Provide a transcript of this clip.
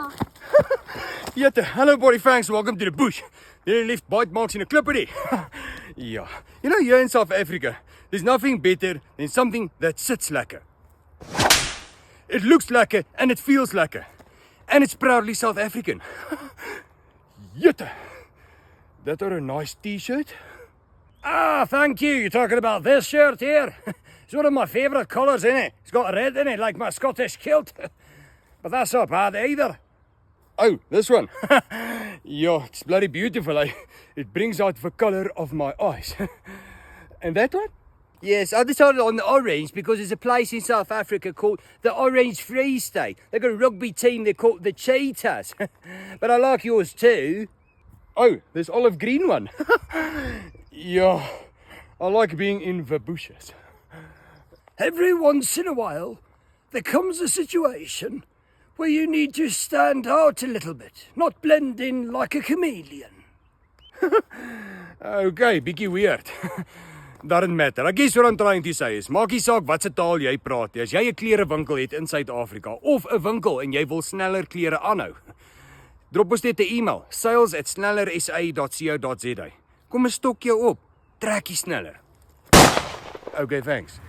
maar. Jette, hello buddy, thanks, welcome to the bush. There left bite marks in a clippery. Yeah, you know, here in South Africa, there's nothing better than something that sits lekker. It looks lekker and it feels lekker. And it's proudly South African. Jette, that are a nice t-shirt. Ah, thank you. You're talking about this shirt here? It's one of my favourite colours, isn't it? It's got red in it, like my Scottish kilt. But that's not bad either. Oh, this one. Yeah, it's bloody beautiful. It brings out the colour of my eyes. And that one? Yes, I decided on the orange because there's a place in South Africa called the Orange Free State. They've got a rugby team, they're called the Cheetahs. But I like yours too. Oh, this olive green one. Yeah, I like being in the bushes. Every once in a while, there comes a situation where you need to stand out a little bit, not blend in like a chameleon. Okay, bietjie weird. Doesn't matter. I guess what I'm trying to say is, maak nie saak wat se taal jy praat nie. As jy 'n klerewinkel het in Suid-Afrika of 'n winkel en jy wil sneller klere aanhou, drop ons net 'n e-mail, sales@snellersa.co.za. Kom ons stok jou op. Trek jy sneller. Okay, thanks.